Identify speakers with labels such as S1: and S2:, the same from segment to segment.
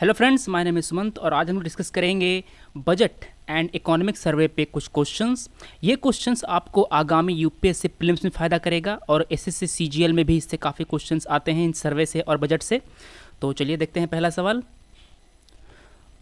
S1: Hello friends, my name is Sumant और आज हम डिस्कस करेंगे बजट एंड इकोनॉमिक सर्वे पे कुछ क्वेश्चंस। ये क्वेश्चंस आपको आगामी यूपीएससी प्रीलिम्स में फ़ायदा करेगा और एसएससी सीजीएल में भी इससे काफ़ी क्वेश्चंस आते हैं इन सर्वे से और बजट से। तो चलिए देखते हैं पहला सवाल।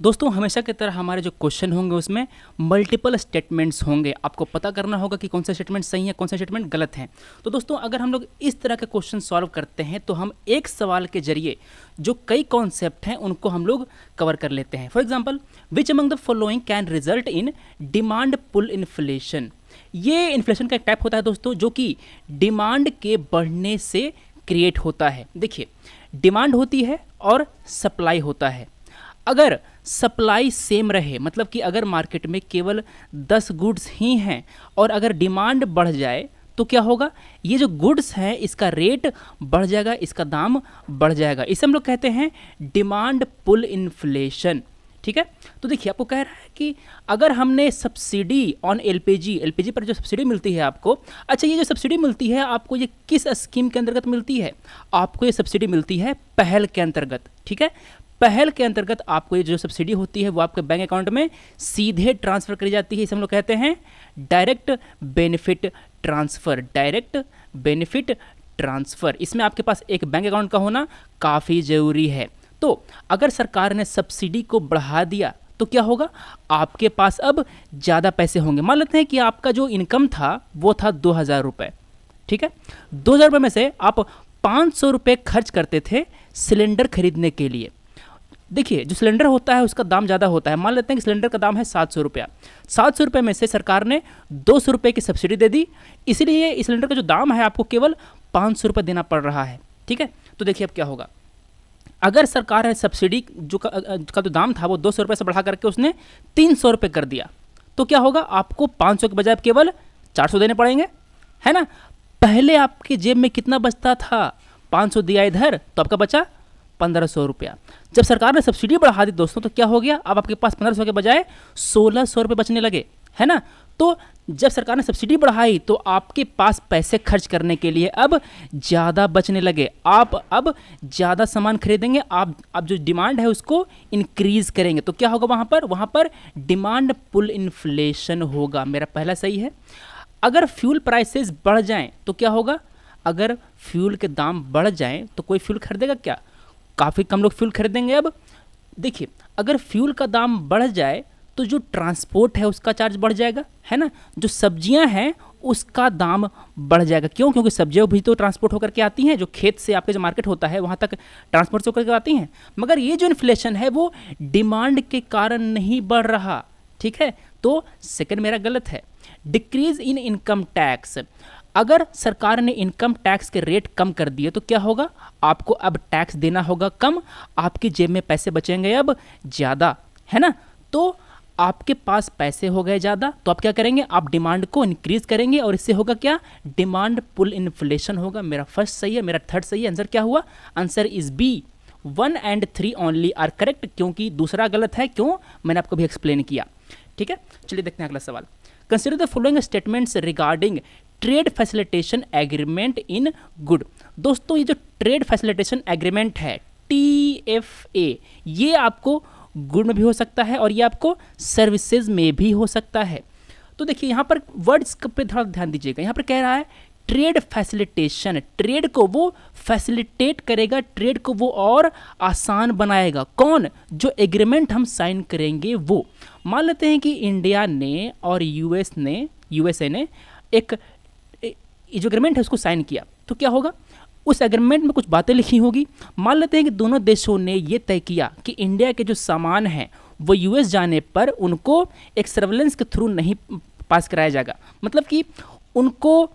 S1: दोस्तों, हमेशा की तरह हमारे जो क्वेश्चन होंगे उसमें मल्टीपल स्टेटमेंट्स होंगे। आपको पता करना होगा कि कौन सा स्टेटमेंट सही है, कौन सा स्टेटमेंट गलत है। तो दोस्तों, अगर हम लोग इस तरह के क्वेश्चन सॉल्व करते हैं तो हम एक सवाल के जरिए जो कई कॉन्सेप्ट हैं उनको हम लोग कवर कर लेते हैं। For example, which among the following can result in demand pull inflation. ये इन्फ्लेशन का एक टाइप होता है दोस्तों, जो कि डिमांड के बढ़ने से क्रिएट होता है। देखिए, डिमांड होती है और सप्लाई होता है। अगर सप्लाई सेम रहे, मतलब कि अगर मार्केट में केवल 10 गुड्स ही हैं और अगर डिमांड बढ़ जाए तो क्या होगा, ये जो गुड्स है इसका रेट बढ़ जाएगा, इसका दाम बढ़ जाएगा। इसे हम लोग कहते हैं डिमांड पुल इन्फ्लेशन। ठीक है, तो देखिए आपको कह रहा है कि अगर हमने सब्सिडी ऑन एलपीजी पर जो सब्सिडी मिलती है आपको, अच्छा ये जो सब्सिडी मिलती है आपको ये किस स्कीम के अंतर्गत मिलती है? आपको ये सब्सिडी मिलती है पहल के अंतर्गत। ठीक है, पहल के अंतर्गत आपको ये जो सब्सिडी होती है वो आपके बैंक अकाउंट में सीधे ट्रांसफ़र करी जाती है। इसे हम लोग कहते हैं direct benefit transfer. Direct benefit transfer, इसमें आपके पास एक बैंक अकाउंट का होना काफ़ी ज़रूरी है। तो अगर सरकार ने सब्सिडी को बढ़ा दिया तो क्या होगा, आपके पास अब ज़्यादा पैसे होंगे। मान लेते हैं कि आपका जो इनकम था वो था 2000 रुपये। ठीक है, 2000 रुपये में से आप 500 रुपये खर्च करते थे सिलेंडर खरीदने के लिए। देखिए, जो सिलेंडर होता है उसका दाम ज़्यादा होता है। मान लेते हैं कि सिलेंडर का दाम है 700 रुपया। 700 रुपये में से सरकार ने 200 रुपये की सब्सिडी दे दी, इसलिए इस सिलेंडर का जो दाम है आपको केवल 500 रुपये देना पड़ रहा है। ठीक है, तो देखिए अब क्या होगा, अगर सरकार है सब्सिडी का जो दाम था वो 200 रुपये से बढ़ा करके उसने 300 रुपये कर दिया, तो क्या होगा, आपको 500 के बजाय केवल 400 देने पड़ेंगे, है ना। पहले आपकी जेब में कितना बचता था, 500 दिया इधर तो आपका बचा 1500 रुपया। जब सरकार ने सब्सिडी बढ़ा दी दोस्तों तो क्या हो गया, अब आपके पास 1500 के बजाय 1600 रुपये बचने लगे, है ना। तो जब सरकार ने सब्सिडी बढ़ाई तो आपके पास पैसे खर्च करने के लिए अब ज़्यादा बचने लगे। आप अब ज़्यादा सामान खरीदेंगे, आप जो डिमांड है उसको इंक्रीज़ करेंगे, तो क्या होगा वहाँ पर डिमांड पुल इन्फ्लेशन होगा। मेरा पहला सही है। अगर फ्यूल प्राइसेस बढ़ जाएं तो क्या होगा, अगर फ्यूल के दाम बढ़ जाएं तो कोई फ्यूल खरीदेगा क्या? काफ़ी कम लोग फ्यूल खरीदेंगे। अब देखिए, अगर फ्यूल का दाम बढ़ जाए तो जो ट्रांसपोर्ट है उसका चार्ज बढ़ जाएगा, है ना। जो सब्जियां हैं उसका दाम बढ़ जाएगा। क्यों? क्योंकि सब्जियां भी तो ट्रांसपोर्ट होकर के आती हैं, जो खेत से आपके जो मार्केट होता है वहाँ तक ट्रांसपोर्ट से होकर के आती हैं। मगर ये जो इन्फ्लेशन है वो डिमांड के कारण नहीं बढ़ रहा। ठीक है, तो सेकंड मेरा गलत है। डिक्रीज इन इनकम टैक्स, अगर सरकार ने इनकम टैक्स के रेट कम कर दिए तो क्या होगा, आपको अब टैक्स देना होगा कम, आपकी जेब में पैसे बचेंगे अब ज़्यादा, है ना। तो आपके पास पैसे हो गए ज़्यादा तो आप क्या करेंगे, आप डिमांड को इंक्रीज करेंगे और इससे होगा क्या, डिमांड पुल इन्फ्लेशन होगा। मेरा फर्स्ट सही है, मेरा थर्ड सही है। आंसर क्या हुआ, answer is B. 1 and 3 only are correct, क्योंकि दूसरा गलत है। क्यों, मैंने आपको भी एक्सप्लेन किया। ठीक है, चलिए देखते हैं अगला सवाल। Consider the following statements regarding trade facilitation agreement in good. दोस्तों, ये जो ट्रेड फैसिलिटेशन एग्रीमेंट है TFA, ये आपको गुड में भी हो सकता है और ये आपको सर्विसेज में भी हो सकता है। तो देखिए यहाँ पर वर्ड्स पे थोड़ा ध्यान दीजिएगा। यहाँ पर कह रहा है ट्रेड फैसिलिटेशन, ट्रेड को वो फैसिलिटेट करेगा, ट्रेड को वो और आसान बनाएगा। कौन? जो एग्रीमेंट हम साइन करेंगे वो। मान लेते हैं कि इंडिया ने और यूएसए ने एक जो एग्रीमेंट है उसको साइन किया, तो क्या होगा, उस एग्रीमेंट में कुछ बातें लिखी होगी। मान लेते हैं कि दोनों देशों ने ये तय किया कि इंडिया के जो सामान हैं वो यूएस जाने पर उनको एक सर्वेलेंस के थ्रू नहीं पास कराया जाएगा, मतलब कि उनको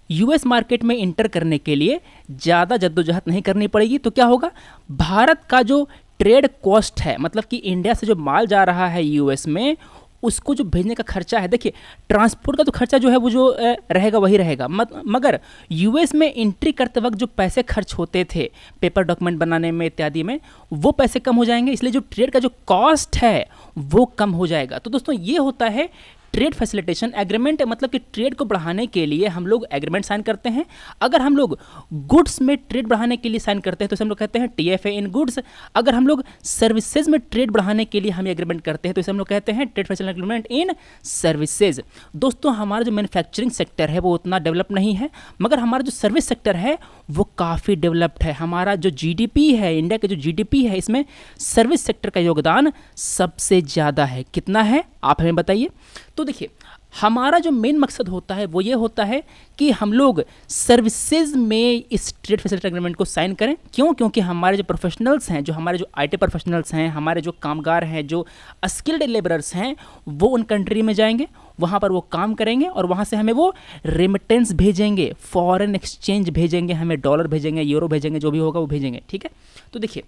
S1: यूएस मार्केट में इंटर करने के लिए ज़्यादा जद्दोजहद नहीं करनी पड़ेगी। तो क्या होगा, भारत का जो ट्रेड कॉस्ट है, मतलब कि इंडिया से जो माल जा रहा है यूएस में उसको जो भेजने का खर्चा है, देखिए ट्रांसपोर्ट का तो खर्चा जो है वो जो रहेगा वही रहेगा, मगर यूएस में एंट्री करते वक्त जो पैसे खर्च होते थे पेपर डॉक्यूमेंट बनाने में इत्यादि में, वो पैसे कम हो जाएंगे, इसलिए जो ट्रेड का जो कॉस्ट है वो कम हो जाएगा। तो दोस्तों ये होता है ट्रेड फैसिलिटेशन एग्रीमेंट मतलब कि ट्रेड को बढ़ाने के लिए हम लोग एग्रीमेंट साइन करते हैं। अगर हम लोग गुड्स में ट्रेड बढ़ाने के लिए साइन करते हैं तो इसे हम लोग कहते हैं टीएफए इन गुड्स। अगर हम लोग सर्विसेज में ट्रेड बढ़ाने के लिए हम एग्रीमेंट करते हैं तो इसे हम लोग कहते हैं trade facilitation agreement in services. दोस्तों हमारा जो मैन्युफैक्चरिंग सेक्टर है वो उतना डेवलप नहीं है, मगर हमारा जो सर्विस सेक्टर है वो काफ़ी डेवलप्ड है। हमारा जो जीडीपी है, इंडिया का जो जीडीपी है, इसमें सर्विस सेक्टर का योगदान सबसे ज़्यादा है। कितना है आप हमें बताइए। तो देखिए हमारा जो मेन मकसद होता है वो ये होता है कि हम लोग सर्विसेज में इस ट्रेड फैसिलिटी एग्रीमेंट को साइन करें। क्यों? क्योंकि हमारे जो प्रोफेशनल्स हैं, जो हमारे जो आईटी प्रोफेशनल्स हैं, हमारे जो कामगार हैं, जो स्किल्ड लेबरर्स हैं, वो उन कंट्री में जाएंगे, वहाँ पर वो काम करेंगे और वहाँ से हमें वो रेमिटेंस भेजेंगे, फॉरेन एक्सचेंज भेजेंगे, हमें डॉलर भेजेंगे, यूरो भेजेंगे, जो भी होगा वो भेजेंगे। ठीक है। तो देखिए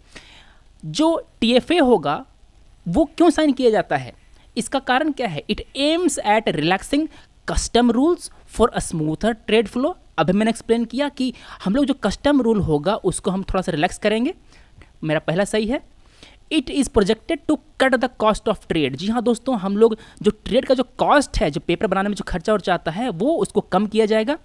S1: जो टीएफए होगा वो क्यों साइन किया जाता है, इसका कारण क्या है? It aims at relaxing custom rules for a smoother trade flow. अभी मैंने एक्सप्लेन किया कि हम लोग जो कस्टम रूल होगा उसको हम थोड़ा सा रिलैक्स करेंगे। मेरा पहला सही है। It is projected to cut the cost of trade. जी हाँ दोस्तों, हम लोग जो ट्रेड का जो कॉस्ट है, जो पेपर बनाने में जो खर्चा और चाहता है, वो उसको कम किया जाएगा।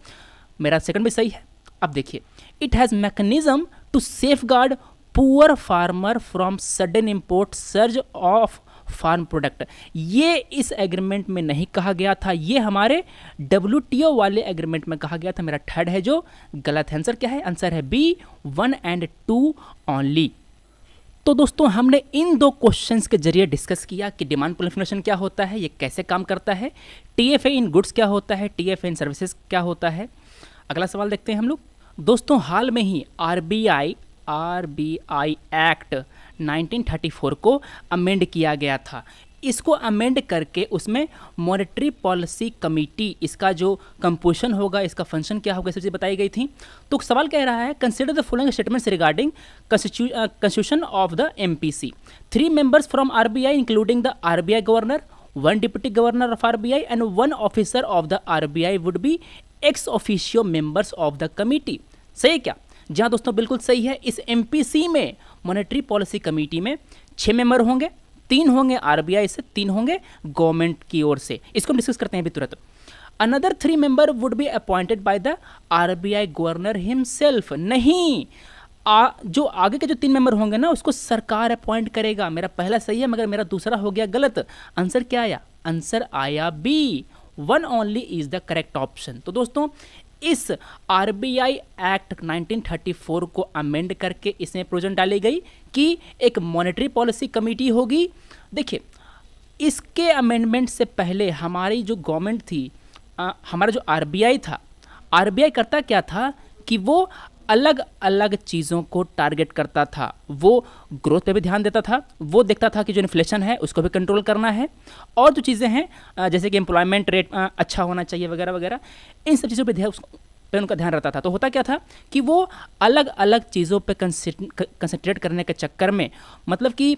S1: मेरा सेकंड भी सही है। अब देखिए it has mechanism to safeguard poor farmer from sudden import surge of farm product. ये इस एग्रीमेंट में नहीं कहा गया था, ये हमारे WTO वाले एग्रीमेंट में कहा गया था। मेरा थर्ड है जो गलत। आंसर क्या है? आंसर है बी, 1 और 2 ओनली। तो दोस्तों हमने इन दो क्वेश्चंस के जरिए डिस्कस किया कि डिमांड पुल इन्फ्लेशन क्या होता है, ये कैसे काम करता है, टीएफए इन गुड्स क्या होता है, टीएफए इन सर्विसेज क्या होता है। अगला सवाल देखते हैं हम लोग। दोस्तों हाल में ही आरबीआई एक्ट 1934 को अमेंड किया गया था। इसको अमेंड करके उसमें मॉनेटरी पॉलिसी कमेटी, इसका जो कंपोजिशन होगा, इसका फंक्शन क्या होगा, सब चीज़ बताई गई थी। तो सवाल कह रहा है consider the following statements regarding constitution of the MPC. 3 members from RBI including the RBI governor, 1 deputy governor of RBI and 1 officer of the RBI would be ex officio members of the committee. सही है क्या? जहाँ दोस्तों बिल्कुल सही है। इस MPC में, मॉनेटरी पॉलिसी कमेटी में 6 मेंबर होंगे, 3 होंगे आरबीआई से, 3 होंगे गवर्नमेंट की ओर से। इसको हम डिस्कस करते हैं अभी तुरंत। Another 3 member would be appointed by the RBI governor himself. नहीं, जो आगे के जो 3 मेंबर होंगे ना, उसको सरकार अपॉइंट करेगा। मेरा पहला सही है मगर मेरा दूसरा हो गया गलत। आंसर क्या आया? आंसर आया B, 1 only is the correct option. तो दोस्तों इस आरबीआई एक्ट 1934 को अमेंड करके इसमें प्रोविजन डाली गई कि एक मॉनेटरी पॉलिसी कमेटी होगी। देखिए इसके अमेंडमेंट से पहले हमारी जो गवर्नमेंट थी, हमारा जो आरबीआई था, आरबीआई करता क्या था कि वो अलग अलग चीज़ों को टारगेट करता था। वो ग्रोथ पे भी ध्यान देता था, वो देखता था कि जो इन्फ्लेशन है उसको भी कंट्रोल करना है, और जो चीज़ें हैं जैसे कि एम्प्लॉयमेंट रेट अच्छा होना चाहिए वगैरह वगैरह, इन सब चीज़ों पे उनका ध्यान रहता था। तो होता क्या था कि वो अलग अलग चीज़ों पे कंसंट्रेट करने के चक्कर में, मतलब कि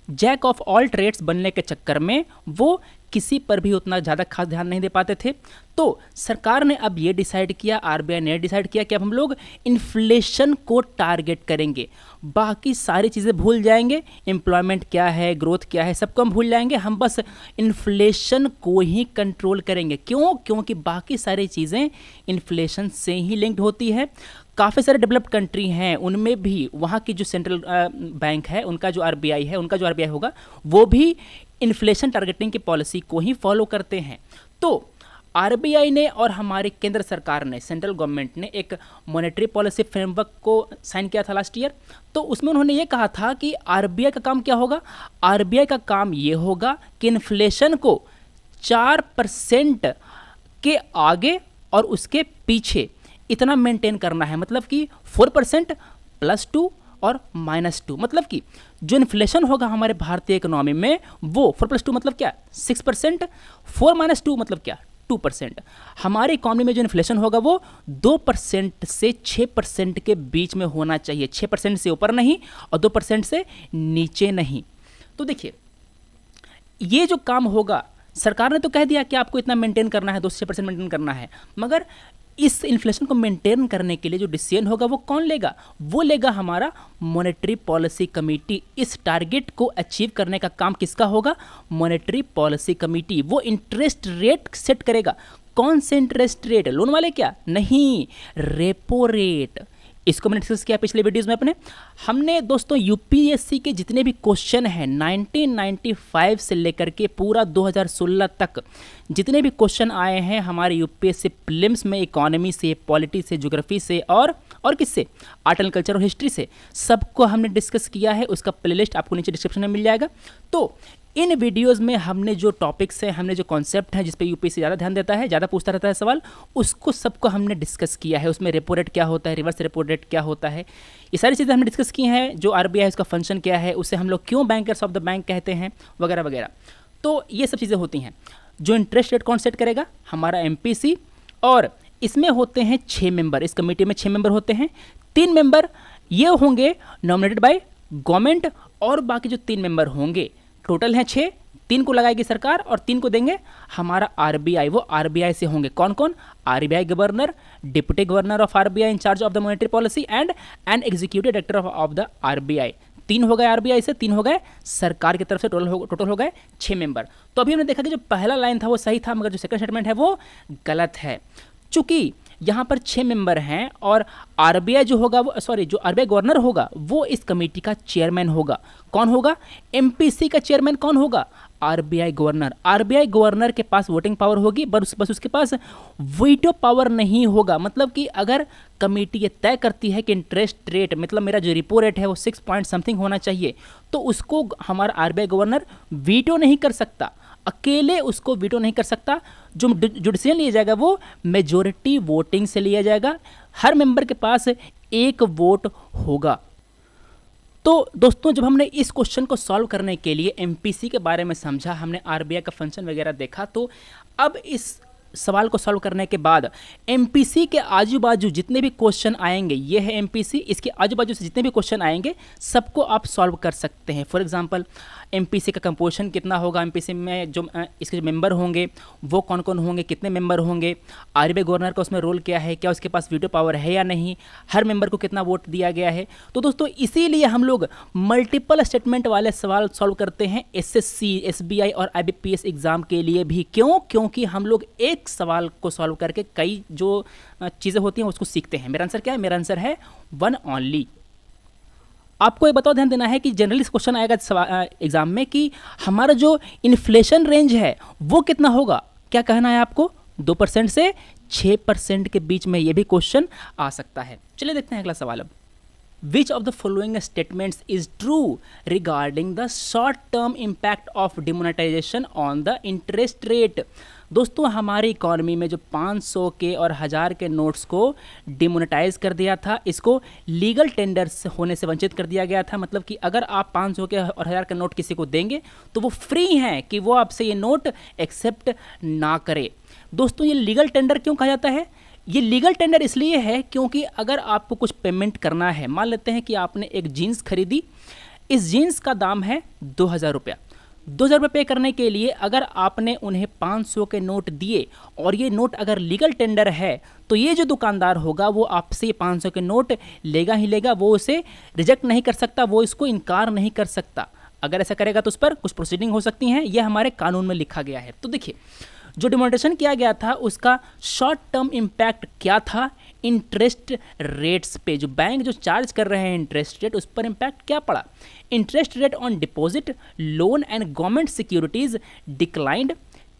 S1: जैक ऑफ ऑल ट्रेड्स बनने के चक्कर में वो किसी पर भी उतना ज़्यादा खास ध्यान नहीं दे पाते थे। तो सरकार ने अब ये डिसाइड किया, आरबीआई ने डिसाइड किया कि अब हम लोग इन्फ्लेशन को टारगेट करेंगे, बाकी सारी चीज़ें भूल जाएंगे। एम्प्लॉयमेंट क्या है, ग्रोथ क्या है, सबको हम भूल जाएंगे, हम बस इन्फ्लेशन को ही कंट्रोल करेंगे। क्यों? क्योंकि बाकी सारी चीज़ें इन्फ्लेशन से ही लिंक्ड होती है। काफ़ी सारे डेवलप्ड कंट्री हैं, उनमें भी वहाँ की जो सेंट्रल बैंक है, उनका जो आरबीआई है, उनका जो आरबीआई होगा, वो भी इन्फ्लेशन टारगेटिंग की पॉलिसी को ही फॉलो करते हैं। तो आरबीआई ने और हमारी केंद्र सरकार ने, सेंट्रल गवर्नमेंट ने एक मॉनेटरी पॉलिसी फ्रेमवर्क को साइन किया था लास्ट ईयर। तो उसमें उन्होंने ये कहा था कि आरबीआई का काम क्या होगा? आरबीआई का काम ये होगा कि इन्फ्लेशन को 4% के आगे और उसके पीछे इतना मेंटेन करना है। मतलब कि 4% +2 और -2, मतलब कि जो इन्फ्लेशन होगा हमारे भारतीय इकोनॉमी में वो 4 + 2 मतलब क्या? 6%, 4 - 2 मतलब क्या? 2%। हमारी इकोनॉमी में जो इन्फ्लेशन होगा वो 2% से 6% के बीच में होना चाहिए। 6% से ऊपर नहीं और 2% से नीचे नहीं। तो देखिए ये जो काम होगा, सरकार ने तो कह दिया कि आपको इतना मेंटेन करना है, 2 से 6% मेंटेन करना है, मगर इस इन्फ्लेशन को मेंटेन करने के लिए जो डिसीजन होगा वो कौन लेगा? वो लेगा हमारा मॉनेटरी पॉलिसी कमेटी। इस टारगेट को अचीव करने का काम किसका होगा? Monetary policy committee. वो इंटरेस्ट रेट सेट करेगा। कौन से इंटरेस्ट रेट? लोन वाले क्या? नहीं, रेपो रेट। इसको मैंने डिस्कस किया पिछले वीडियोस में अपने। हमने दोस्तों यूपीएससी के जितने भी क्वेश्चन हैं 1995 से लेकर के पूरा 2016 तक जितने भी क्वेश्चन आए हैं हमारे यूपीएससी प्रीलिम्स में, इकोनॉमी से, पॉलिटी से, ज्योग्राफी से और किससे? आर्ट एंड कल्चर और हिस्ट्री से, सबको हमने डिस्कस किया है। उसका प्लेलिस्ट आपको नीचे डिस्क्रिप्शन में मिल जाएगा। तो इन वीडियोस में हमने जो टॉपिक्स हैं, हमने जो कॉन्सेप्ट है जिस पे यूपीएससी ज़्यादा ध्यान देता है, ज़्यादा पूछता रहता है सवाल, उसको सबको हमने डिस्कस किया है। उसमें रेपो रेट क्या होता है, रिवर्स रेपो रेट क्या होता है, ये सारी चीज़ें हमने डिस्कस की हैं। जो आरबीआई है उसका फंक्शन क्या है, उसे हम लोग क्यों बैंकर्स ऑफ द बैंक कहते हैं, वगैरह वगैरह। तो ये सब चीज़ें होती हैं। जो इंटरेस्ट रेट कौन सेट करेगा? हमारा एमपीसी। और इसमें होते हैं 6 मेंबर। इस कमेटी में 6 मेंबर होते हैं। 3 मेंबर ये होंगे नॉमिनेटेड बाय गवर्नमेंट, और बाकी जो 3 मेंबर होंगे, टोटल हैं 6, 3 को लगाएगी सरकार और 3 को देंगे हमारा आरबीआई। वो आरबीआई से होंगे। कौन कौन? RBI governor, deputy governor of RBI in charge of the monetary policy and an executive director of the RBI. 3 हो गए आरबीआई से, 3 हो गए सरकार की तरफ से, टोटल हो गए 6 मेंबर। तो अभी हमने देखा कि जो पहला लाइन था वो सही था, मगर जो सेकंड स्टेटमेंट है वो गलत है। चूंकि यहाँ पर 6 मेंबर हैं और आरबीआई जो होगा वो, सॉरी, जो आरबीआई गवर्नर होगा वो इस कमेटी का चेयरमैन होगा। कौन होगा? एमपीसी का चेयरमैन कौन होगा? RBI governor. आरबीआई गवर्नर के पास वोटिंग पावर होगी, बस उसके पास वीटो पावर नहीं होगा। मतलब कि अगर कमेटी ये तय करती है कि इंटरेस्ट रेट, मतलब मेरा जो रिपो रेट है वो 6 पॉइंट समथिंग होना चाहिए, तो उसको हमारा आरबीआई गवर्नर वीटो नहीं कर सकता, अकेले उसको वीटो नहीं कर सकता। जो डिसीजन लिया जाएगा वो मेजॉरिटी वोटिंग से लिया जाएगा। हर मेंबर के पास 1 वोट होगा। तो दोस्तों, जब हमने इस क्वेश्चन को सॉल्व करने के लिए एमपीसी के बारे में समझा, हमने आरबीआई का फंक्शन वगैरह देखा, तो अब इस सवाल को सॉल्व करने के बाद एमपीसी के आजू बाजू जितने भी क्वेश्चन आएंगे, ये है एमपीसी, इसके आजू बाजू से जितने भी क्वेश्चन आएंगे सबको आप सॉल्व कर सकते हैं। फॉर एग्जांपल, एमपीसी का कंपोजिशन कितना होगा, एमपीसी में जो इसके जो मेंबर होंगे वो कौन कौन होंगे, कितने मेंबर होंगे, आरबीआई गवर्नर का उसमें रोल क्या है, क्या उसके पास वीटो पावर है या नहीं, हर मेंबर को कितना वोट दिया गया है। तो दोस्तों, इसीलिए हम लोग मल्टीपल स्टेटमेंट वाले सवाल सॉल्व करते हैं एसएससी, एसबीआई और आईबीपीएस एग्जाम के लिए भी। क्यों? क्योंकि हम लोग एक सवाल को सॉल्व करके कई जो चीज़ें होती हैं उसको सीखते हैं। मेरा आंसर क्या है? मेरा आंसर है 1 ओनली। आपको ये बताओ, ध्यान देना है कि जनरली क्वेश्चन आएगा एग्जाम में कि हमारा जो इन्फ्लेशन रेंज है वो कितना होगा। क्या कहना है आपको? 2% से 6% के बीच में ये भी क्वेश्चन आ सकता है। चलिए देखते हैं अगला सवाल अब। Which of the following statements is true regarding the short-term impact of demonetization on the interest rate? दोस्तों, हमारी इकोनॉमी में जो 500 के और 1000 के नोट्स को डिमोनेटाइज कर दिया था, इसको लीगल टेंडर होने से वंचित कर दिया गया था। मतलब कि अगर आप 500 के और 1000 के नोट किसी को देंगे तो वो फ्री हैं कि वो आपसे ये नोट एक्सेप्ट ना करे। दोस्तों, ये लीगल टेंडर क्यों कहा जाता है? ये लीगल टेंडर इसलिए है क्योंकि अगर आपको कुछ पेमेंट करना है, मान लेते हैं कि आपने एक जीन्स खरीदी, इस जीन्स का दाम है 2000 रुपया। 2000 रुपये पे करने के लिए अगर आपने उन्हें 500 के नोट दिए और ये नोट अगर लीगल टेंडर है तो ये जो दुकानदार होगा वो आपसे 500 के नोट लेगा ही लेगा, वो उसे रिजेक्ट नहीं कर सकता, वो इसको इनकार नहीं कर सकता। अगर ऐसा करेगा तो उस पर कुछ प्रोसीडिंग हो सकती हैं, यह हमारे कानून में लिखा गया है। तो देखिए, जो डिमोनेटाइजेशन किया गया था उसका शॉर्ट टर्म इम्पैक्ट क्या था? इंटरेस्ट रेट्स पे, जो बैंक जो चार्ज कर रहे हैं इंटरेस्ट रेट, उस पर इम्पैक्ट क्या पड़ा? Interest rate on deposit, loan and government securities declined,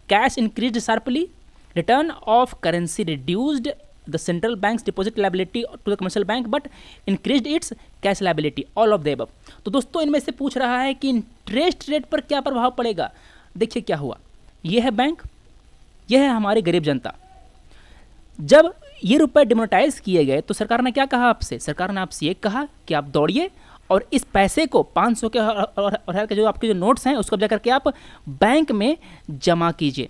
S1: cash increased sharply, return of currency reduced the central bank's deposit liability to the commercial bank but increased its cash liability, all of the above. तो दोस्तों, इनमें से पूछ रहा है कि interest rate पर क्या प्रभाव पड़ेगा। देखिए क्या हुआ, यह है बैंक, यह है हमारी गरीब जनता। जब ये रुपए डिमोनेटाइज किए गए तो सरकार ने क्या कहा आपसे? सरकार ने आपसे ये कहा कि आप दौड़िए और इस पैसे को 500 के और 1000 के जो आपके जो नोट्स हैं उसको जाकर के आप बैंक में जमा कीजिए।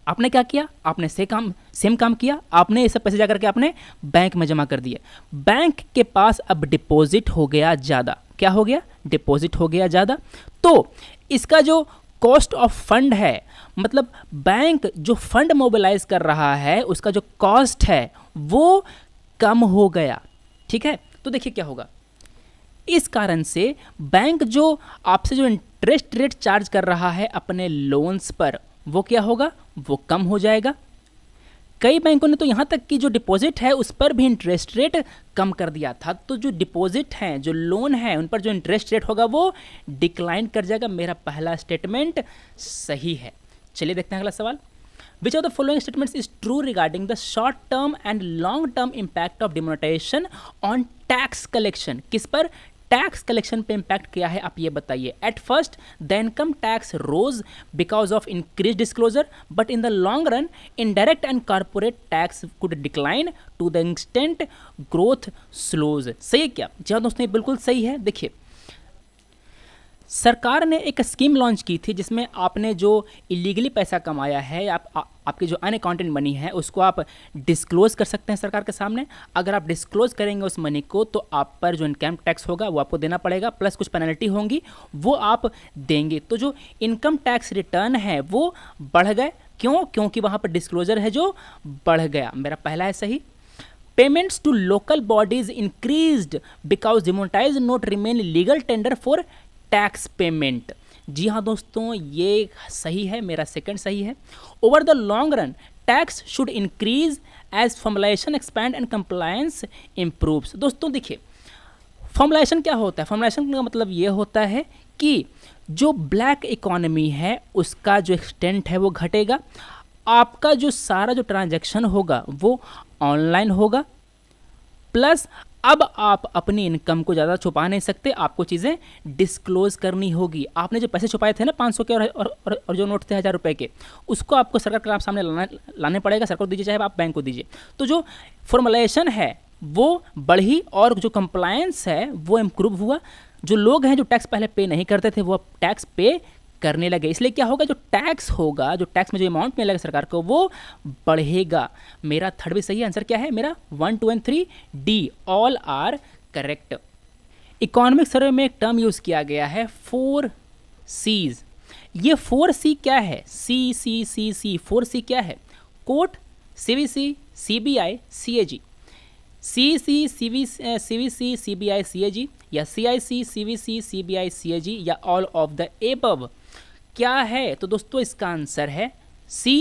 S1: आपने क्या किया? आपने सेम काम किया, आपने ये सब पैसे जाकर के आपने बैंक में जमा कर दिए। बैंक के पास अब डिपॉजिट हो गया ज़्यादा। क्या हो गया? डिपॉजिट हो गया ज़्यादा। तो इसका जो कॉस्ट ऑफ फंड है, मतलब बैंक जो फंड मोबिलाइज कर रहा है उसका जो कॉस्ट है वो कम हो गया। ठीक है, तो देखिए क्या होगा, इस कारण से बैंक जो आपसे जो इंटरेस्ट रेट चार्ज कर रहा है अपने लोन्स पर वो क्या होगा, वो कम हो जाएगा। कई बैंकों ने तो यहाँ तक कि जो डिपॉजिट है उस पर भी इंटरेस्ट रेट कम कर दिया था। तो जो डिपॉजिट हैं, जो लोन है, उन पर जो इंटरेस्ट रेट होगा वो डिक्लाइन कर जाएगा। मेरा पहला स्टेटमेंट सही है। चलिए देखते हैं अगला सवाल। विच of the following statements is true regarding the short term and long term impact of demonetisation on tax collection? किस पर टैक्स कलेक्शन पे इम्पैक्ट किया है, आप ये बताइए। At first the income tax rose because of increase disclosure, but in the long run indirect and corporate tax could decline to the extent growth slows. सही है क्या? जी हाँ दोस्तों, ये बिल्कुल सही है। देखिए, सरकार ने एक स्कीम लॉन्च की थी जिसमें आपने जो इलीगली पैसा कमाया है, आपकी जो अनअकाउंटेड मनी है उसको आप डिस्क्लोज कर सकते हैं सरकार के सामने। अगर आप डिस्क्लोज करेंगे उस मनी को तो आप पर जो इनकम टैक्स होगा वो आपको देना पड़ेगा, प्लस कुछ पेनल्टी होंगी वो आप देंगे। तो जो इनकम टैक्स रिटर्न है वो बढ़ गए। क्यों? क्योंकि वहाँ पर डिस्क्लोजर है जो बढ़ गया। मेरा पहला है सही। Payments to local bodies increased because demonetise note remain legal tender for tax payment. जी हाँ दोस्तों, ये सही है, मेरा सेकंड सही है। Over the long run tax should increase as formalisation expand and compliance improves. दोस्तों देखिए, फॉर्मुलाइजेशन क्या होता है? फॉर्मुलाइजेशन का मतलब ये होता है कि जो ब्लैक इकोनॉमी है उसका जो एक्सटेंट है वो घटेगा, आपका जो सारा जो ट्रांजैक्शन होगा वो ऑनलाइन होगा, प्लस अब आप अपनी इनकम को ज़्यादा छुपा नहीं सकते, आपको चीज़ें डिस्क्लोज करनी होगी। आपने जो पैसे छुपाए थे ना 500 के और जो नोट थे 1000 रुपये के, उसको आपको सरकार के सामने लाने पड़ेगा। सरकार को दीजिए चाहे आप बैंक को दीजिए। तो जो फॉर्मुलाइजेशन है वो बढ़ी और जो कंप्लायंस है वो इम्प्रूव हुआ। जो लोग हैं जो टैक्स पहले पे नहीं करते थे वो अब टैक्स पे करने लगे। इसलिए क्या होगा, जो टैक्स होगा, जो टैक्स में जो अमाउंट मिलेगा सरकार को वो बढ़ेगा। मेरा थर्ड भी सही आंसर क्या है? मेरा 1, 2 and 3 D all are correct. Economic survey में एक टर्म यूज़ किया गया है 4 C's। ये 4 C क्या है? C 4 C क्या है? Court, CVC, CBI, CAG। CC, CVC, CBI, CAG या CIC, CVC, CBI, CAG या ऑल ऑफ द एबव क्या है? तो दोस्तों इसका आंसर है C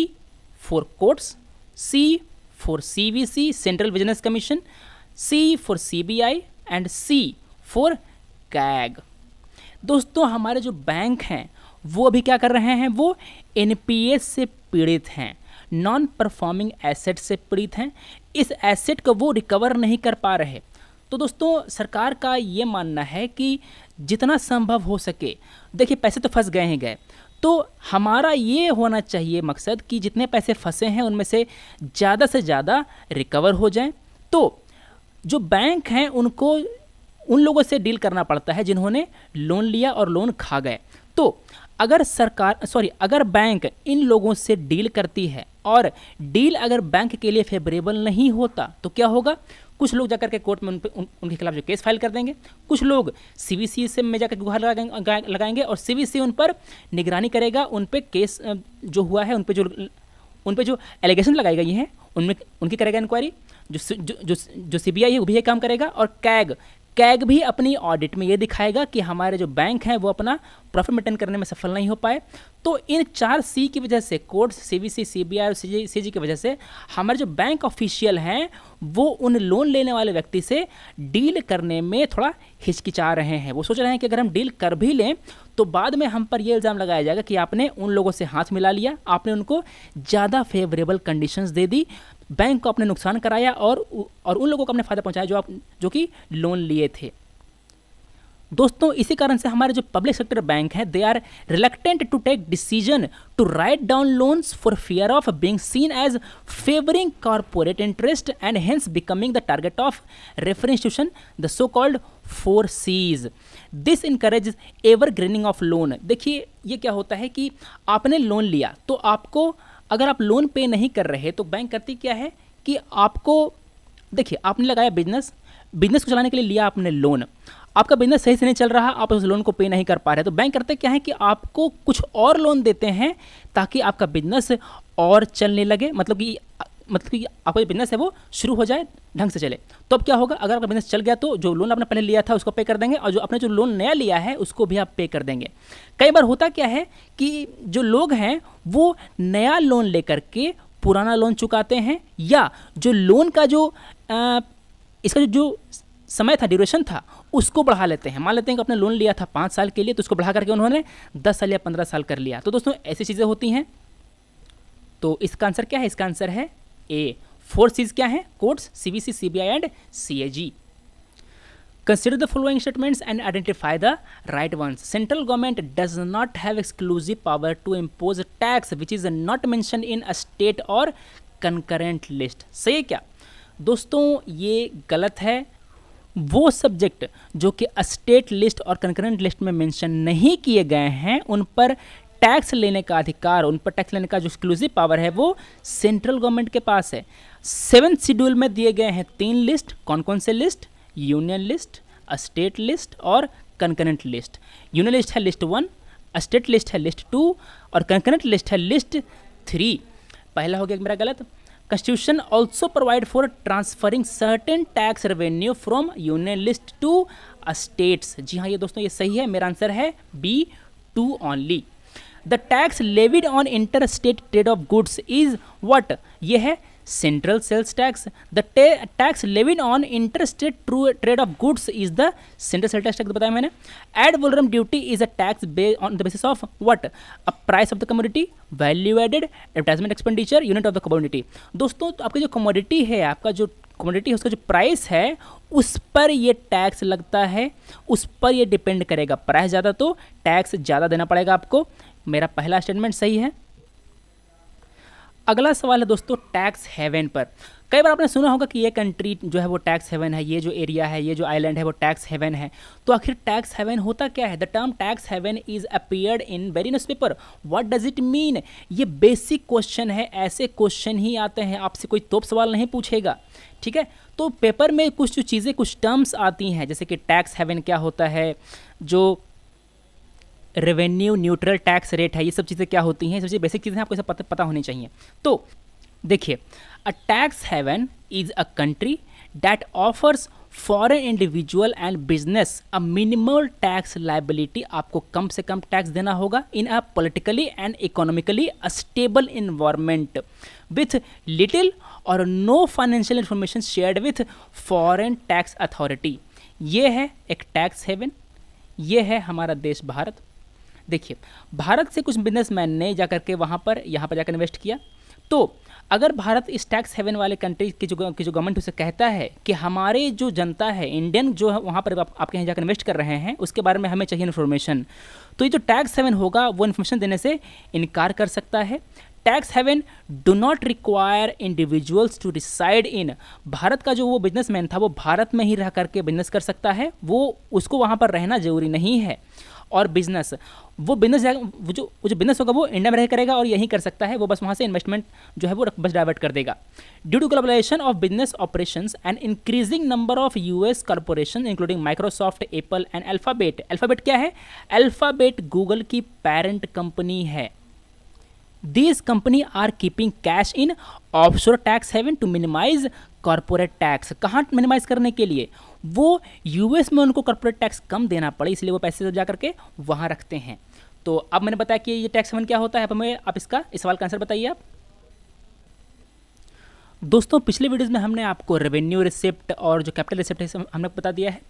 S1: for courts, C for CVC central vigilance commission, C for CBI and C for CAG. दोस्तों हमारे जो बैंक हैं वो अभी क्या कर रहे हैं? वो NPA से पीड़ित हैं, नॉन परफॉर्मिंग एसेट से पीड़ित हैं। इस एसेट को वो रिकवर नहीं कर पा रहे। तो दोस्तों सरकार का ये मानना है कि जितना संभव हो सके, देखिए पैसे तो फंस गए हैं गए, तो हमारा ये होना चाहिए मकसद कि जितने पैसे फंसे हैं उनमें से ज़्यादा रिकवर हो जाएं। तो जो बैंक हैं उनको उन लोगों से डील करना पड़ता है जिन्होंने लोन लिया और लोन खा गए। तो अगर बैंक इन लोगों से डील करती है और डील अगर बैंक के लिए फेवरेबल नहीं होता तो क्या होगा? कुछ लोग जाकर के कोर्ट में उनके खिलाफ जो केस फाइल कर देंगे, कुछ लोग CVC से में जाकर गुहार लगाएंगे और CVC उन पर निगरानी करेगा, उन पे केस जो हुआ है उन पे जो एलिगेशन लगाई गई हैं उनमें उनकी करेगा इंक्वायरी। जो CBI है वो भी ये काम करेगा और कैग भी अपनी ऑडिट में ये दिखाएगा कि हमारे जो बैंक हैं वो अपना प्रॉफिट मेंटेन करने में सफल नहीं हो पाए। तो इन 4 C की वजह से, कोर्ट, CVC, CBI और CG की वजह से हमारे जो बैंक ऑफिशियल हैं वो उन लोन लेने वाले व्यक्ति से डील करने में थोड़ा हिचकिचा रहे हैं। वो सोच रहे हैं कि अगर हम डील कर भी लें तो बाद में हम पर यह इल्ज़ाम लगाया जाएगा कि आपने उन लोगों से हाथ मिला लिया, आपने उनको ज़्यादा फेवरेबल कंडीशंस दे दी, बैंक को आपने नुकसान कराया और उन लोगों को आपने फ़ायदा पहुंचाया जो कि लोन लिए थे। दोस्तों इसी कारण से हमारे जो पब्लिक सेक्टर बैंक है they are reluctant to take decision to write down loans for fear of being seen as favouring corporate interest and hence becoming the target of reference institution, the so called 4 C's। This encourage evergreening of loan. देखिए ये क्या होता है कि आपने loan लिया तो आपको, अगर आप लोन पे नहीं कर रहे तो बैंक करती क्या है कि आपको, देखिए आपने लगाया बिजनेस, बिजनेस को चलाने के लिए लिया आपने लोन, आपका बिजनेस सही से नहीं चल रहा, आप उस लोन को पे नहीं कर पा रहे, तो बैंक करते क्या है कि आपको कुछ और लोन देते हैं ताकि आपका बिजनेस और चलने लगे, मतलब कि आपका जो बिजनेस है वो शुरू हो जाए, ढंग से चले। तो अब क्या होगा, अगर आपका बिजनेस चल गया तो जो लोन आपने पहले लिया था उसको पे कर देंगे, और जो आपने जो लोन नया लिया है उसको भी आप पे कर देंगे। कई बार होता क्या है कि जो लोग हैं वो नया लोन लेकर के पुराना लोन चुकाते हैं, या जो लोन का जो इसका जो समय था, ड्यूरेशन था, उसको बढ़ा लेते हैं। मान लेते हैं कि आपने लोन लिया था 5 साल के लिए, तो उसको बढ़ा करके उन्होंने 10 साल या 15 साल कर लिया। तो दोस्तों ऐसी चीज़ें होती हैं। तो इसका आंसर क्या है, इसका आंसर है ए। 4 C's क्या है, courts, CBC, CBI and CAG। Consider the following statements and identify the right ones. Central government does not have exclusive power to impose a tax which is not mentioned in a state or concurrent list. सही है क्या दोस्तों, ये गलत है। वो subject जो कि स्टेट लिस्ट और कंकरेंट लिस्ट में मेंशन नहीं किए गए हैं, उन पर टैक्स लेने का अधिकार, उन पर टैक्स लेने का जो एक्सक्लूसिव पावर है वो सेंट्रल गवर्नमेंट के पास है। 7th शेड्यूल में दिए गए हैं 3 लिस्ट। कौन कौन से list, union list, state list और कंकरेंट लिस्ट। यूनियन लिस्ट है लिस्ट 1, स्टेट लिस्ट है लिस्ट 2 और कंकरेंट लिस्ट है लिस्ट 3। पहला हो गया मेरा गलत। Constitution also provide for transferring certain tax revenue from union list to states। जी हाँ, ये दोस्तों ये सही है, मेरा आंसर है B2 only। The tax levied on interstate trade of goods is what? ये है central sales tax. The tax levied on interstate trade of goods is the central sales tax बताया मैंने। Ad valorem duty is a tax on the basis of what? A price of the commodity, value added, advertisement expenditure, unit of the commodity. दोस्तों तो आपकी जो commodity है, आपका जो commodity है उसका जो प्राइस है उस पर ये टैक्स लगता है, उस पर ये डिपेंड करेगा। प्राइस ज़्यादा तो टैक्स ज़्यादा देना पड़ेगा आपको। मेरा पहला स्टेटमेंट सही है। अगला सवाल है दोस्तों टैक्स हेवन पर। कई बार आपने सुना होगा कि ये कंट्री जो है वो टैक्स हेवन है, ये जो एरिया है, ये जो आइलैंड है वो टैक्स हेवन है। तो आखिर टैक्स हेवन होता क्या है? The term tax haven is appeared in very newspaper. What does it mean? ये बेसिक क्वेश्चन है, ऐसे क्वेश्चन ही आते हैं, आपसे कोई तोप सवाल नहीं पूछेगा, ठीक है। तो पेपर में कुछ जो चीज़ें, कुछ टर्म्स आती हैं, जैसे कि टैक्स हेवन क्या होता है, जो रेवेन्यू न्यूट्रल टैक्स रेट है, ये सब चीज़ें क्या होती हैं, सबसे बेसिक चीज़ें आपको सब पता होनी चाहिए। तो देखिए, a tax haven is a country that offers foreign individual and business a minimal tax liability. आपको कम से कम टैक्स देना होगा in a politically and economically stable environment with little और no financial information shared with foreign tax authority. ये है एक टैक्स हेवन, ये है हमारा देश भारत। देखिए, भारत से कुछ बिजनेसमैन ने जाकर के यहाँ पर जाकर इन्वेस्ट किया। तो अगर भारत इस टैक्स हेवन वाले कंट्री की जो गवर्नमेंट उसे कहता है कि हमारे जो जनता है, इंडियन जो है वहाँ पर आपके यहाँ जाकर इन्वेस्ट कर रहे हैं, उसके बारे में हमें चाहिए इन्फॉर्मेशन, तो ये जो टैक्स हेवन होगा वो इन्फॉर्मेशन देने से इनकार कर सकता है। Tax haven do not require individuals to reside in. Bharat का जो वो बिजनेसमैन था वो भारत में ही रह करके बिजनेस कर सकता है, वो उसको वहाँ पर रहना जरूरी नहीं है। और बिजनेस वो जो बिजनेस होगा वो इंडिया में रह करेगा और यही कर सकता है, वो बस वहाँ से इन्वेस्टमेंट जो है वो बस डाइवर्ट कर देगा। Due to globalisation of business operations and increasing number of US corporation including Microsoft, Apple and Alphabet. Alphabet क्या है? अल्फाबेट गूगल की पेरेंट कंपनी है। These company are keeping cash in offshore tax haven to minimize corporate tax। कहाँ minimise करने के लिए? वो US में उनको कॉर्पोरेट टैक्स कम देना पड़े, इसलिए वो पैसे जा करके वहाँ रखते हैं। तो अब मैंने बताया कि ये टैक्स हेवन क्या होता है। अब हमें आप इस सवाल का आंसर बताइए आप। दोस्तों पिछले वीडियोज़ में हमने आपको रेवेन्यू रिसिप्ट और जो कैपिटल रिसिप्ट है हमने बता दिया है।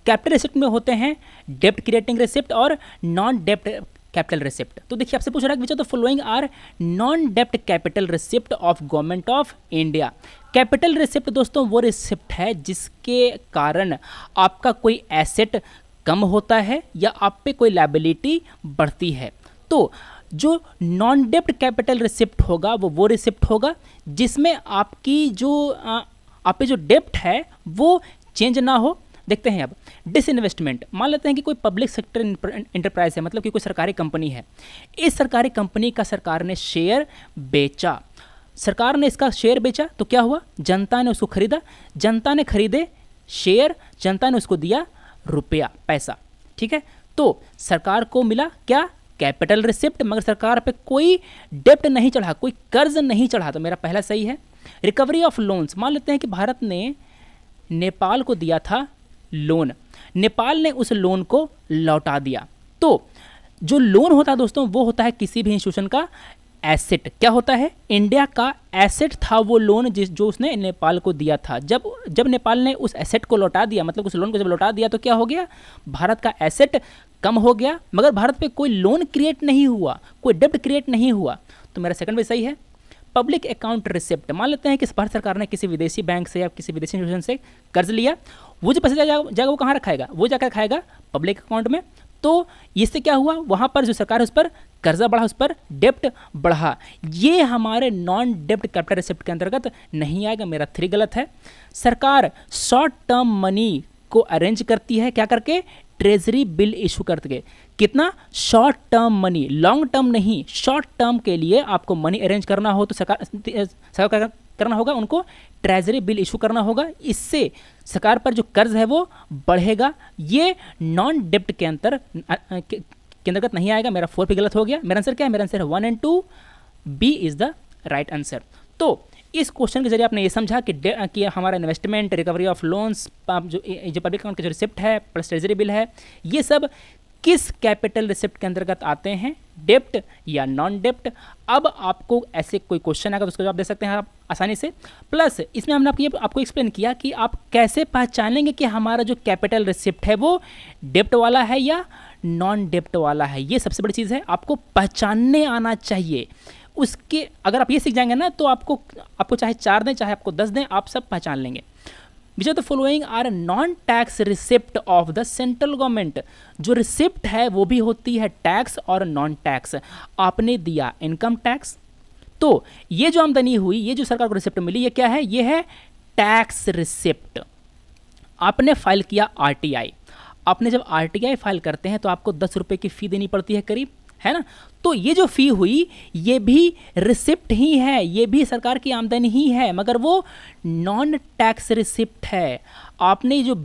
S1: कैपिटल रिसिप्ट में होते हैं डेप्ट क्रिएटिंग रिसिप्ट और नॉन डेप्ट कैपिटल रिसिप्ट। तो देखिए, आपसे पूछ रहा है which of the following are non डेप्ट capital receipt of government of India. Capital receipt दोस्तों वो रिसिप्ट है जिसके कारण आपका कोई एसेट कम होता है या आप पे कोई लायबिलिटी बढ़ती है। तो जो नॉन डेप्ट कैपिटल रिसिप्ट होगा वो रिसिप्ट होगा जिसमें आपकी जो आप पे जो डेप्ट है वो चेंज ना हो। देखते हैं अब डिसइन्वेस्टमेंट। मान लेते हैं कि कोई पब्लिक सेक्टर इंटरप्राइज है, मतलब कि कोई सरकारी कंपनी है। इस सरकारी कंपनी का सरकार ने शेयर बेचा, सरकार ने इसका शेयर बेचा तो क्या हुआ? जनता ने उसको खरीदा, जनता ने खरीदे शेयर, जनता ने उसको दिया रुपया, पैसा, ठीक है। तो सरकार को मिला क्या, कैपिटल रिसिप्ट, मगर सरकार पे कोई डेप्ट नहीं चढ़ा, कोई कर्ज नहीं चढ़ा, तो मेरा पहला सही है। रिकवरी ऑफ लोन्स, मान लेते हैं कि भारत ने नेपाल को दिया था लोन, नेपाल ने उस लोन को लौटा दिया। तो जो लोन होता है दोस्तों वो होता है किसी भी इंस्टीट्यूशन का एसेट। क्या होता है, इंडिया का एसेट था वो लोन जो उसने नेपाल को दिया था। जब नेपाल ने उस एसेट को लौटा दिया, मतलब उस लोन को जब लौटा दिया, तो क्या हो गया, भारत का एसेट कम हो गया, मगर भारत पे कोई लोन क्रिएट नहीं हुआ, कोई डेब्ट क्रिएट नहीं हुआ। तो मेरा सेकंड भी सही है। पब्लिक अकाउंट रिसिप्ट, मान लेते हैं कि भारत सरकार ने किसी विदेशी बैंक से या किसी विदेशी इंस्टीट्यूशन से कर्ज लिया, वो जो पैसा जाएगा वो कहाँ रखाएगा, वो जाकर रखाएगा पब्लिक अकाउंट में। तो इससे क्या हुआ, वहाँ पर जो सरकार है उस पर कर्जा बढ़ा, उस पर डेप्ट बढ़ा। ये हमारे नॉन डेप्ट कैपिटल रिसिप्ट के अंतर्गत नहीं आएगा, मेरा 3 गलत है। सरकार शॉर्ट टर्म मनी को अरेंज करती है, क्या करके, ट्रेजरी बिल इशू करके। कितना, short term money, long term नहीं, शॉर्ट टर्म के लिए आपको मनी अरेंज करना हो तो सरकार करना होगा, उनको ट्रेजरी बिल इशू करना होगा। इससे सरकार पर जो कर्ज है वो बढ़ेगा। ये नॉन डेप्ट के अंतर्गत नहीं आएगा, मेरा 4 भी गलत हो गया। मेरा आंसर क्या है, मेरा आंसर है 1 और 2, B is the right answer. तो इस क्वेश्चन के जरिए आपने ये समझा कि हमारा इन्वेस्टमेंट, रिकवरी ऑफ लोन्स, जो पब्लिक अकाउंट का जो रिसिप्ट है प्लस ट्रेजरी बिल है, ये सब किस कैपिटल रिसिप्ट के अंतर्गत आते हैं, डेप्ट या नॉन डेप्ट। अब आपको ऐसे कोई क्वेश्चन आएगा तो उसका जवाब दे सकते हैं आप आसानी से। प्लस इसमें हमने आपको एक्सप्लेन किया कि आप कैसे पहचानेंगे कि हमारा जो कैपिटल रिसिप्ट है वो डेप्ट वाला है या नॉन डेप्ट वाला है। ये सबसे बड़ी चीज़ है, आपको पहचानने आना चाहिए। उसके अगर आप ये सीख जाएंगे ना तो आपको चाहे 4 दें चाहे आपको 10 दें, आप सब पहचान लेंगे। Which of the following are non tax receipt of the central government. जो रिसिप्ट है वो भी होती है टैक्स और नॉन टैक्स। आपने दिया इनकम टैक्स, तो ये जो आमदनी हुई, ये जो सरकार को रिसिप्ट मिली, ये क्या है, ये है टैक्स रिसिप्ट। आपने फाइल किया आरटीआई, आपने जब आरटीआई फाइल करते हैं तो आपको 10 रुपये की फ़ी देनी पड़ती है करीब, है ना। तो ये जो फ़ी हुई ये भी रिसिप्ट ही है, ये भी सरकार की आमदनी ही है, मगर वो नॉन टैक्स रिसिप्ट है। आपने जो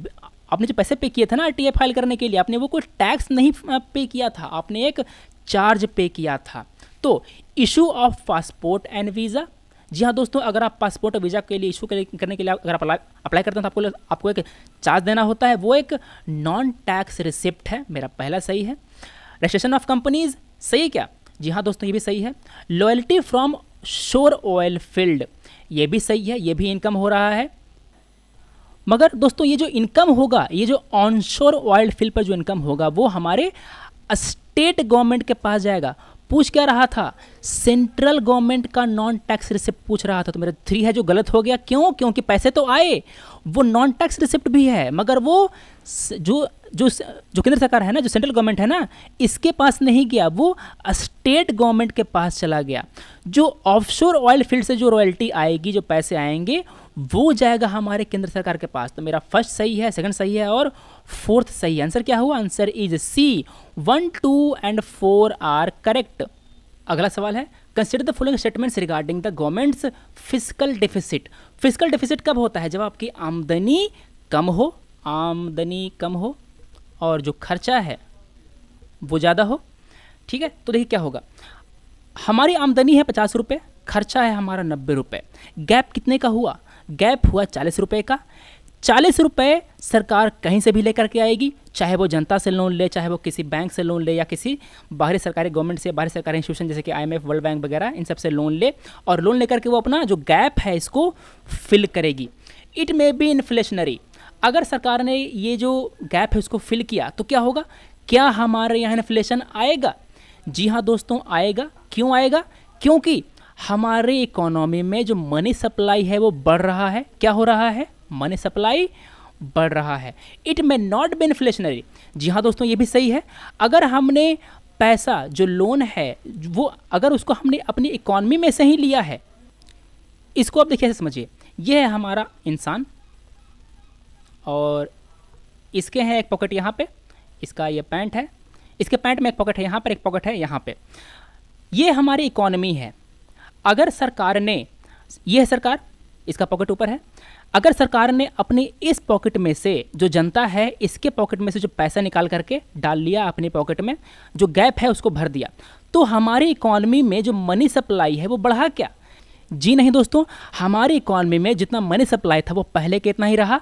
S1: पैसे पे किए थे ना आरटीआई फाइल करने के लिए, आपने वो कोई टैक्स नहीं पे किया था, आपने एक चार्ज पे किया था। तो issue of passport and visa, जी हाँ दोस्तों, अगर आप पासपोर्ट और वीज़ा के लिए इशू करने के लिए अगर आप अप्लाई करते हैं तो आपको एक चार्ज देना होता है, वो एक नॉन टैक्स रिसिप्ट है। मेरा पहला सही है। रजिस्ट्रेशन ऑफ कंपनीज, सही है क्या, जी हाँ दोस्तों ये भी सही है। लॉयल्टी फ्रॉम शोर ऑयल फील्ड, ये भी सही है, ये भी इनकम हो रहा है। मगर दोस्तों ये जो इनकम होगा, ये जो ऑनशोर ऑयल फील्ड पर जो इनकम होगा वो हमारे स्टेट गवर्नमेंट के पास जाएगा। पूछ क्या रहा था, सेंट्रल गवर्नमेंट का नॉन टैक्स रिसिप्ट पूछ रहा था, तो मेरा 3 है जो गलत हो गया। क्यों, क्योंकि पैसे तो आए, वो नॉन टैक्स रिसिप्ट भी है, मगर वो जो केंद्र सरकार है ना, जो सेंट्रल गवर्नमेंट है ना, इसके पास नहीं गया, वो स्टेट गवर्नमेंट के पास चला गया। जो ऑफशोर ऑयल फील्ड से जो रॉयल्टी आएगी, जो पैसे आएंगे, वो जाएगा हमारे केंद्र सरकार के पास। तो मेरा फर्स्ट सही है, सेकंड सही है और फोर्थ सही है। आंसर क्या हुआ, answer is C, 1, 2 and 4 are correct. अगला सवाल है, consider the following statements regarding the government's fiscal deficit. Fiscal deficit कब होता है, जब आपकी आमदनी कम हो और जो खर्चा है वो ज़्यादा हो, ठीक है। तो देखिए क्या होगा, हमारी आमदनी है 50 रुपये, खर्चा है हमारा 90 रुपये, गैप कितने का हुआ, गैप हुआ 40 रुपये का। 40 रुपये सरकार कहीं से भी लेकर के आएगी, चाहे वो जनता से लोन ले, चाहे वो किसी बैंक से लोन ले या किसी बाहरी सरकारी गवर्नमेंट से, बाहरी सरकारी इंस्टीट्यूशन जैसे कि IMF, वर्ल्ड बैंक वगैरह, इन सब से लोन ले, और लोन लेकर के वो अपना जो गैप है इसको फिल करेगी। इट मे बी इन्फ्लेशनरी, अगर सरकार ने ये जो गैप है उसको फिल किया तो क्या होगा, क्या हमारे यहाँ इन्फ्लेशन आएगा? जी हाँ दोस्तों आएगा। क्यों आएगा? क्योंकि हमारे इकोनॉमी में जो मनी सप्लाई है वो बढ़ रहा है। क्या हो रहा है? मनी सप्लाई बढ़ रहा है। It may not be inflationary, जी हाँ दोस्तों ये भी सही है। अगर हमने पैसा जो लोन है वो अगर उसको हमने अपनी इकोनॉमी में से ही लिया है, इसको आप देखिए समझिए, ये है हमारा इंसान और इसके हैं एक पॉकेट यहाँ पे, इसका ये पैंट है, इसके पैंट में एक पॉकेट है यहाँ पर, एक पॉकेट है यहाँ पे। ये हमारी इकोनॉमी है। अगर सरकार ने, ये है सरकार, इसका पॉकेट ऊपर है, अगर सरकार ने अपने इस पॉकेट में से, जो जनता है इसके पॉकेट में से जो पैसा निकाल करके डाल लिया अपनी पॉकेट में, जो गैप है उसको भर दिया, तो हमारी इकॉनमी में जो मनी सप्लाई है वो बढ़ा क्या? जी नहीं दोस्तों, हमारी इकॉनमी में जितना मनी सप्लाई था वो पहले के इतना ही रहा।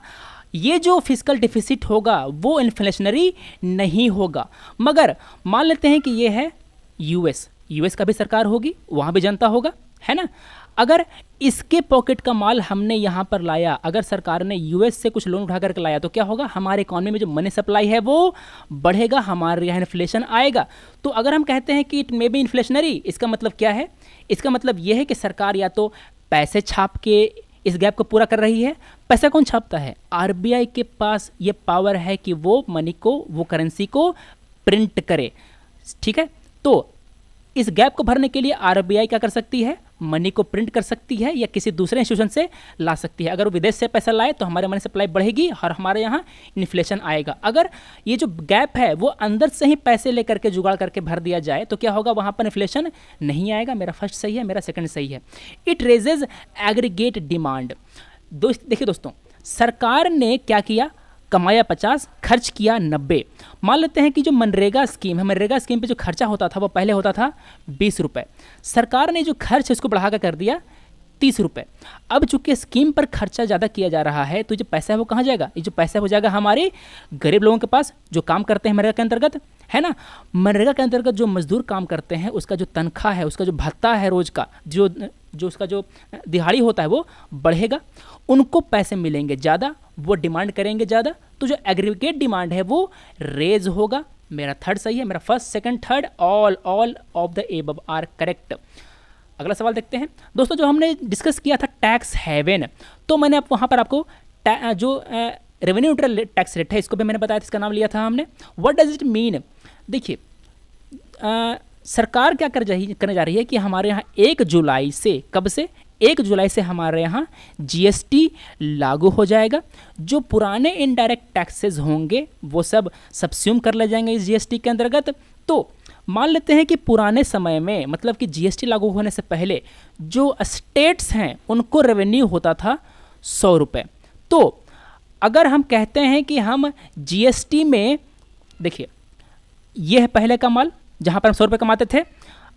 S1: ये जो फिजिकल डिफिसिट होगा वो इन्फ्लेशनरी नहीं होगा। मगर मान लेते हैं कि ये है यूएस का भी सरकार होगी, वहाँ भी जनता होगा, है ना। अगर इसके पॉकेट का माल हमने यहाँ पर लाया, अगर सरकार ने यूएस से कुछ लोन उठा करके लाया, तो क्या होगा? हमारे इकॉनमी में जो मनी सप्लाई है वो बढ़ेगा, हमारे यहाँ इन्फ्लेशन आएगा। तो अगर हम कहते हैं कि इट मे बी इन्फ्लेशनरी, इसका मतलब क्या है? इसका मतलब ये है कि सरकार या तो पैसे छाप के इस गैप को पूरा कर रही है। पैसा कौन छापता है? आरबीआई के पास ये पावर है कि वो मनी को, वो करेंसी को प्रिंट करे, ठीक है। तो इस गैप को भरने के लिए आरबीआई क्या कर सकती है? मनी को प्रिंट कर सकती है या किसी दूसरे इंस्टीट्यूशन से ला सकती है। अगर वो विदेश से पैसा लाए तो हमारे मनी सप्लाई बढ़ेगी और हमारे यहाँ इन्फ्लेशन आएगा। अगर ये जो गैप है वो अंदर से ही पैसे लेकर के जुगाड़ करके भर दिया जाए तो क्या होगा? वहाँ पर इन्फ्लेशन नहीं आएगा। मेरा फर्स्ट सही है, मेरा सेकंड सही है। It raises aggregate demand. देखिए दोस्तों, सरकार ने क्या किया? कमाया 50, खर्च किया 90। मान लेते हैं कि जो मनरेगा स्कीम है, मनरेगा स्कीम पे जो खर्चा होता था वो पहले होता था 20 रुपये। सरकार ने जो खर्च है उसको बढ़ा कर दिया 30 रुपये। अब चूंकि स्कीम पर खर्चा ज़्यादा किया जा रहा है तो जो पैसा है वो कहाँ जाएगा? ये जो पैसा हो जाएगा हमारे गरीब लोगों के पास जो काम करते हैं मनरेगा के अंतर्गत, है ना। मनरेगा के अंतर्गत जो मजदूर काम करते हैं उसका जो तनख्वाह है, उसका जो भत्ता है रोज का, जो उसका जो दिहाड़ी होता है वो बढ़ेगा, उनको पैसे मिलेंगे ज़्यादा, वो डिमांड करेंगे ज़्यादा, तो जो एग्रीगेट डिमांड है वो रेज होगा। मेरा थर्ड सही है। मेरा first, second, third all of the above are correct. अगला सवाल देखते हैं दोस्तों। जो हमने डिस्कस किया था टैक्स हेवन, तो मैंने वहाँ पर आपको जो रेवेन्यू न्यूट्रल टैक्स रेट है इसको भी मैंने बताया था, इसका नाम लिया था हमने। What does it mean? देखिए, सरकार क्या करने जा रही है कि हमारे यहाँ 1 जुलाई से, कब से? 1 जुलाई से हमारे यहाँ जीएसटी लागू हो जाएगा। जो पुराने इनडायरेक्ट टैक्सेस होंगे वो सब सबस्यूम कर ले जाएंगे इस जीएसटी के अंतर्गत। तो मान लेते हैं कि पुराने समय में, मतलब कि जीएसटी लागू होने से पहले जो स्टेट्स हैं उनको रेवेन्यू होता था 100 रुपये। तो अगर हम कहते हैं कि हम जीएसटी में, देखिए ये है पहले का माल जहाँ पर हम 100 रुपये कमाते थे।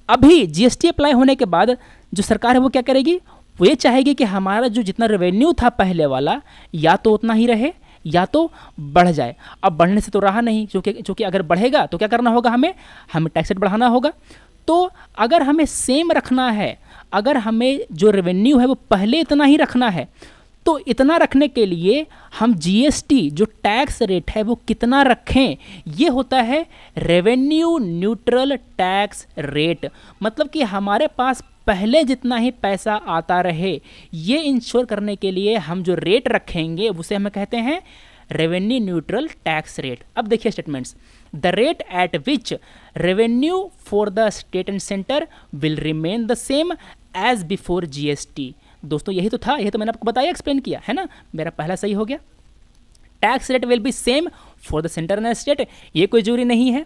S1: अभी जीएसटी अप्लाई होने के बाद जो सरकार है वो क्या करेगी? वो ये चाहेगी कि हमारा जो जितना रेवेन्यू था पहले वाला या तो उतना ही रहे या तो बढ़ जाए। अब बढ़ने से तो रहा नहीं, क्योंकि अगर बढ़ेगा तो क्या करना होगा? हमें टैक्स रेट बढ़ाना होगा। तो अगर हमें सेम रखना है, अगर हमें जो रेवेन्यू है वो पहले इतना ही रखना है, तो इतना रखने के लिए हम जीएसटी जो टैक्स रेट है वो कितना रखें? ये होता है रेवेन्यू न्यूट्रल टैक्स रेट। मतलब कि हमारे पास पहले जितना ही पैसा आता रहे, ये इंश्योर करने के लिए हम जो रेट रखेंगे उसे हम कहते हैं रेवेन्यू न्यूट्रल टैक्स रेट। अब देखिए statements. The rate at which revenue for the state and centre will remain the same as before GST. दोस्तों यही तो था, यही तो मैंने आपको बताया, एक्सप्लेन किया है ना। मेरा पहला सही हो गया। Tax rate will be same for the central and state, ये कोई जरूरी नहीं है।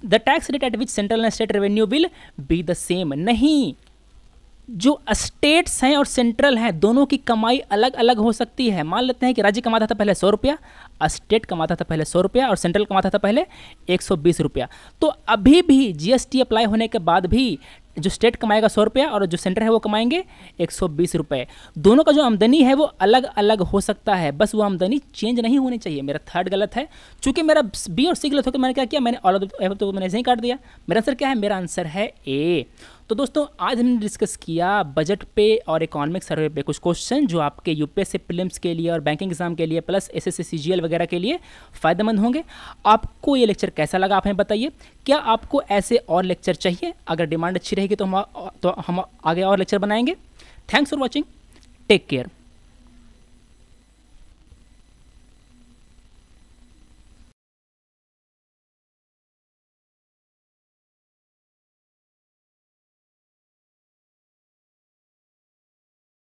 S1: The tax rate at which central and state revenue will be the same, नहीं। जो स्टेट्स हैं और सेंट्रल हैं दोनों की कमाई अलग अलग हो सकती है। मान लेते हैं कि राज्य कमाता था पहले 100 रुपया, स्टेट कमाता था पहले 100 रुपया और सेंट्रल कमाता था पहले 120 रुपया। तो अभी भी जीएसटी अप्लाई होने के बाद भी जो स्टेट कमाएगा 100 रुपया और जो सेंटर है वो कमाएंगे 120 रुपये। दोनों का जो आमदनी है वो अलग अलग हो सकता है, बस वो आमदनी चेंज नहीं होनी चाहिए। मेरा थर्ड गलत है। चूंकि मेरा बी और सी गलत हो, मैंने क्या किया? मैंने ऑल ऑफ द तो मैंने ऐसे ही काट दिया। मेरा आंसर क्या है? मेरा आंसर है ए। तो दोस्तों आज हमने डिस्कस किया बजट पे और इकोनॉमिक सर्वे पे कुछ क्वेश्चन जो आपके यूपीएससी प्रीलिम्स के लिए और बैंकिंग एग्जाम के लिए प्लस एसएससी सीजीएल वगैरह के लिए फ़ायदेमंद होंगे। आपको ये लेक्चर कैसा लगा आप हमें बताइए। क्या आपको ऐसे और लेक्चर चाहिए? अगर डिमांड अच्छी रहेगी तो हम आगे और लेक्चर बनाएंगे। Thanks for watching, take care.